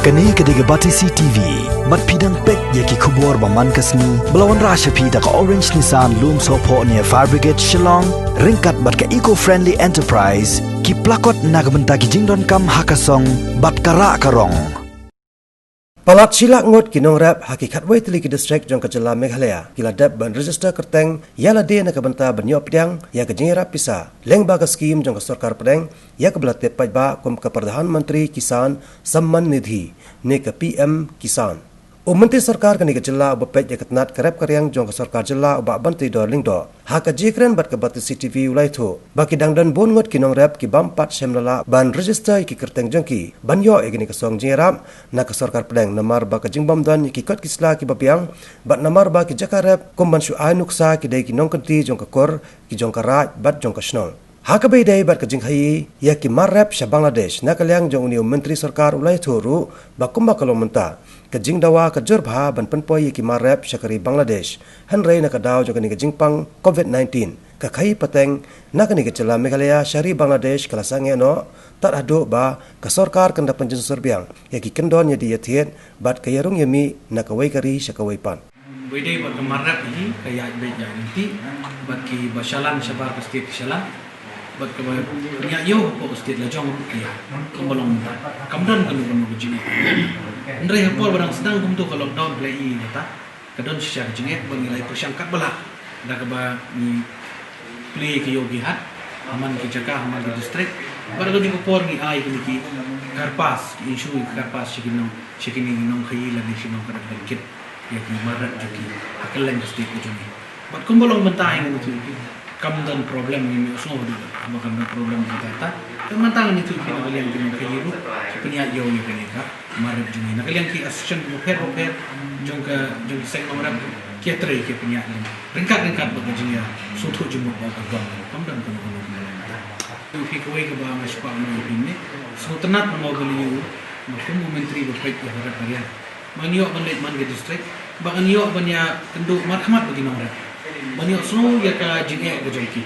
Kani kediga Batisi TV, mat pidang pek yaki kubur baman kasni, belawan rasha pida ka Orange Nissan Loom Sopo near Fire Brigade Shillong, ringkat bat ka eco-friendly enterprise, ki plakot nagbenta ki jingdon kam hakasong, bat kara karong. Palat silak ngot kinong rap hakikat wai tili ki district jong kajala Meghalaya kila dap ban register kerteng yala de na kabanta ban yop pedang ya ka jingra pisa leng ba ka skim jong ka sarkar pedang ya ka belate paj ba kum ka Pradhan Mantri Kisan Samman Nidhi ne ka PM Kisan o menteri sarkar kani ka jilla bapet ya katnat karep karyang jong ka sarkar jilla ba banti dorling do ha ka jikren bat ka Batisi TV ulai thu baki dangdan bon ngot kinong rap ki bampat semlala ban register ki kerteng jong ki ban yo egini ka song jingrap na ka sarkar pedang namar ba ka jingbam dan ki kot kisla ki bapiang bat namar ba ki jakarep kumban su ai nuksa ki dei ki nong kanti jong ka kor ki jong ka raj bat jong ka snol Hakabai day bat kajing hai ya ki marrap sa Bangladesh na kalyang jong union menteri sarkar ulai thuru bakumba kalomenta kajing dawa ka jorbha ban panpoy ya ki marrap sa kari Bangladesh hanrei na kadaw jong kani kajing pang COVID-19 ka khai pateng na kani kachala Meghalaya syari Bangladesh kalasange no tat ado ba ka sarkar kanda panjun serbiang ya ki kendon ya di yathiet bat kayarung yami na kawai kari sa kawai pan Bede bat marrap ini kaya beja nanti bat ki basalan sabar ka state salah bat ka nya yo ko state la jong ya kambalong kamdan kan kan ko jini ndre hapol barang sedang kum tu ka lockdown play i ta kadon sya jinget bangilai persangkat bala da ka ba ni play ki yogi hat aman ki jaga aman ki district barang di por ni ai ki karpas isu karpas sikini nong khai la ni sinong ka kit ya ki marat jaki akalan state ko jini bat kambalong mentai ngi tu kamdan problem ni so do makan problem kita teman-teman itu kita kalian dengan kehiru punya yo ni kan marip juni nak kalian ki assistant repair jong sek nomor ketre ke punya ringkat bekerja suatu jumlah bang kamdan kan itu ki koi ke ba mas pa mo ini sutenat mo beli makum menteri berkait ya harap kalian manyo banlet man ke district bagan yo banya tendu marhamat bagi nomor banyak snow ya ka jinge ga jongki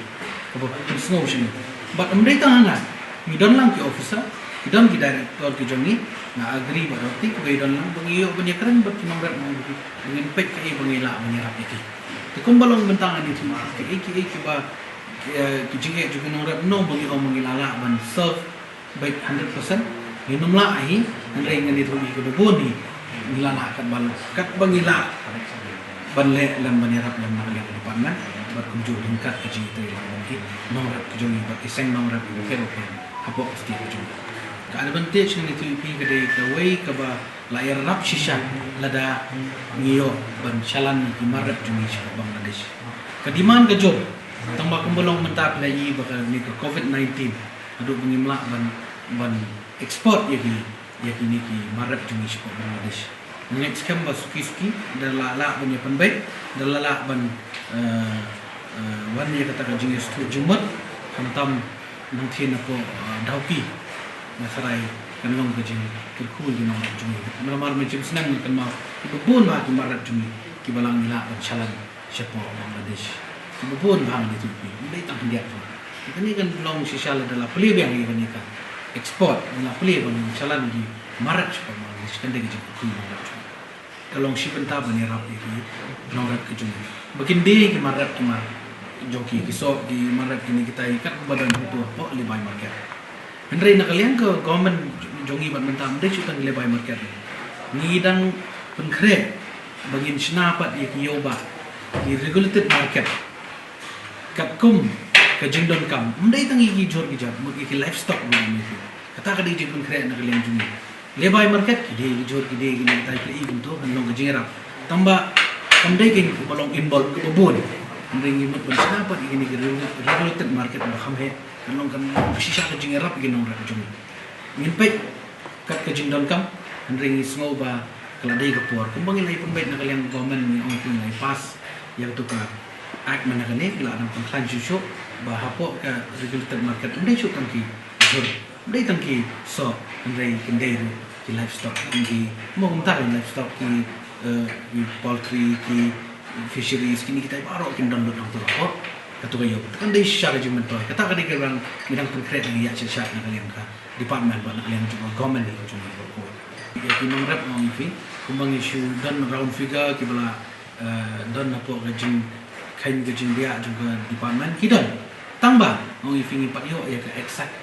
apa snow sini but mereka hanga midon lang ki officer midon ki director ki jongi na agree ba roti ko idon lang bangiyo banyak keren bat nomor mo dengan pek kai bangila menyerap iki te kumbalong bentangan itu ki ba ki jinge juga nomor no bangi o mangilala ban serve baik 100% minum la ai ngai ngani thu ki do ni ngilala kan bal kat bangila banle lam banirap lam nakalian depan na berkunjung tingkat ke jita lagi nomor kejungi bagi seng nomor bukan apa pasti kejungi ka advantage ni tu pi kedai kawai ka ba layar rap shisha lada ngiyo ban chalan ni marap jungi sa Bangladesh kadiman kejur tambah kumbolong mentap lagi bakal ni ke COVID-19 adu pengimla ban export yaki ni ki marap jungi sa Bangladesh next kam basuki dalala punya penbaik dalala ban wan ya kata kajing stu jumat hantam nangthin ako dauki masarai kanong kajing kirkul di nama jungi namar macam senang kan mau ibun ba kimarat jungi kibalang nila ban chalan siapa Bangladesh ibun bang di tupi dai tang dia tu ini kan long sisal adalah peli yang ini kan ekspor adalah peli ban chalan di marat siapa Bangladesh kan dia kirkul kalau si benta banirap ini nongrat kejungi bakin dia ki marap ki mar joki kisok di marap ini kita ikat badan itu apa lebay market henry nak kalian ke government jongi ban benta mde chutan lebay market ni dang pengkre bagin sinapat ya ki yoba di regulated market kapkum ke jingdon kam mde tangi ki jor ki jab ki livestock ni kata ka di jing pengkre nak kalian jongi lebay market kide jor kide gini tai play untuk kan long gejera tambah kamdai king balong involve ke bubun ring imut ban dapat ini regulated market ba khamhe kan long kan shisha ke jingera gini orang jung minpek kat ke jingdon kam ring sngo ba kaladai ke por kumbang ilai pembait na kalian government ni ong pun ilai pas yang tukar act mana kan ni bila ada pengklan jusuk ba hapo ke regulated market ndai chu kan ki jor ndai tangki so ndai kendai ki livestock ki mo ntar livestock ki poultry ki fisheries kini kita baru kin download nang tu apa katu kayo kan dai syara jumen to kata ka dai kan midang konkret ni ya syara na kalian ka department ba na kalian juga government ni cuma ko ya kinong rep ngong ifi kumbang issue dan round figure kibala dan napo gajing kain gajing dia juga department kidan tambah ngong ifi ngipat yo ya ke exact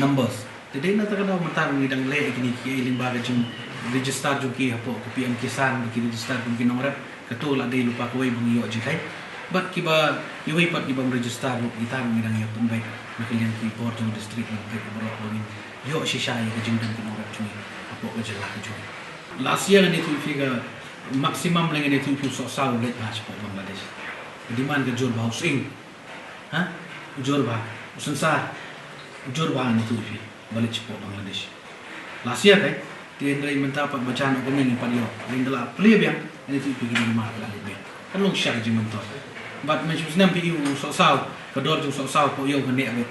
numbers jadi na takada mentang ngidang le kini ki limba gajing register juki hapo ke PM Kisan ki register kun kinong rep ketu la dei lupa koi bang yo jikai but kiba iwi pat kiba register lu kita ngidang yo tumbai makalian ki port jong district ng ke bro ngin yo shisha ya gajing dan kinong rep cumi hapo gajala cumi last year ni tu figa maksimum lang ni tu so sal let match po Bangladesh di man ke jor housing ha jor ba usansa jor ba ni tu fi balik po Bangladesh last year kai tiendrai menta pat bacaan komen ni padio lindala play biang ni tu fi di mar la be kan long shar ji mento but men chusnam pi so sal kador ju so sal po yo gane be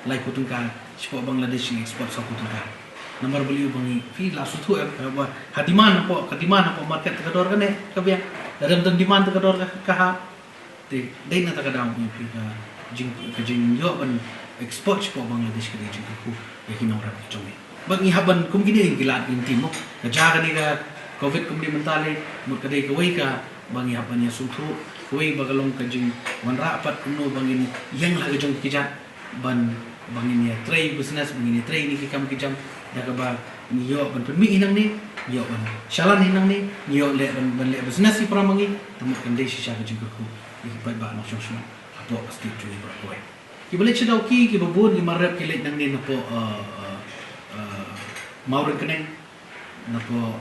lai ko tungka po Bangladesh export so ko tungka nomor beli bangi fi la sutu ba hadiman po market kador kan ka biang dalam teng demand kador ka ha te dai na ta kadang fi jing yo ban export po Bangladesh ke jing ku ya kinong rap chomi bang ihaban kum gini gilat intimo ka jaga ni ka covid kum di mentale mut kadai ka wei ka bang ihaban ya sutu wei bagalong ka jing wanra apat kuno bangin yang la jong kijat ban bangin ya tray business bangin ya tray ni kikam kijam daga ba niyo ban permi inang ni niyo ban shalan inang ni niyo le ban le business si pramangi tamu kandai shisha ka jing ku ibat ba no shosho apo pasti cui ba koe kibalik sedau ki babun di marap kilet nang ni napo mau rekening napo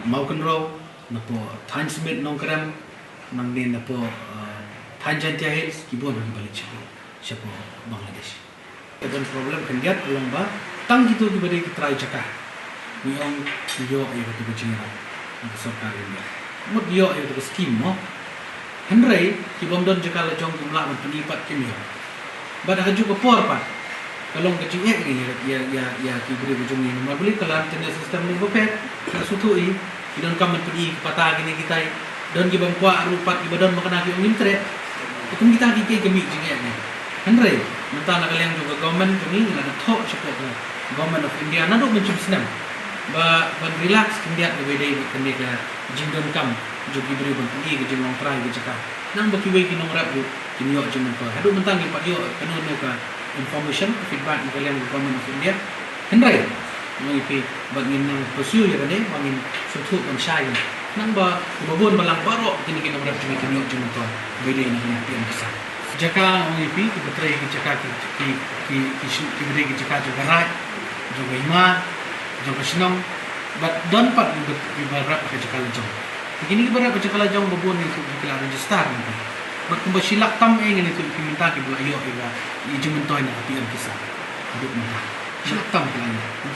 mau kenro napo Thain Smith nong kram nang ni napo Thanjantia Hills kibon balik siapa Bangladesh dan problem kendiat ulang ba tang gitu diberi try cakap niong yo ayo tu bejinga sarkar India mut yo ayo tu skim mo henry kibom don jakal jong jumlah penipat kimia bada haju ko por pa kalong kecing ni ya kibri bujung ni ma beli kalam tene sistem ni bopet na sutui kidon kam pedi pata gini kita don gibam kwa rupat ibadon makana ki ongin tre ikum kita ki gemi jing ni henry mentang nak kalian juga government kami nak thok support government of India na do mencum senam ba ban relax India the way they kende ka jingdon kam jo gibri ban pergi ke jingong try ke cakap nang baki we kinong rap du kinyo jing pa hadu mentang ni pak yo kanu ka information feedback ni kalian government of India henry ngai pi bangin nang pursue ya kene bangin sutu ban shai nang ba babon balang baro kini kinong rap cumi kinyo jing pa we they nang pian kesan jaka ngai pi ki betrai ki jaka ki beri ki jaka juga rai juga ima juga senang but don pat di barat ke jaka lejong begini ki barat ke jaka lejong babon ni tu ki la register ni but kumba silak tam ni tu ki minta ki bula yo ila i jumentoy na pi kisah hidup minta silak tam ki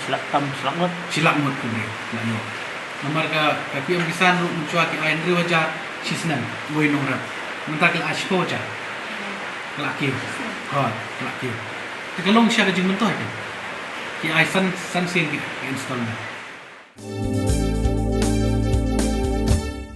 la silak mot ku ni la yo nomor ka pi kisah ru muncua ki Andrew wajah sisnan woi nongrap minta ki ashko ja laki laki kalau siapa jeng mentoh ki ai san sin ki install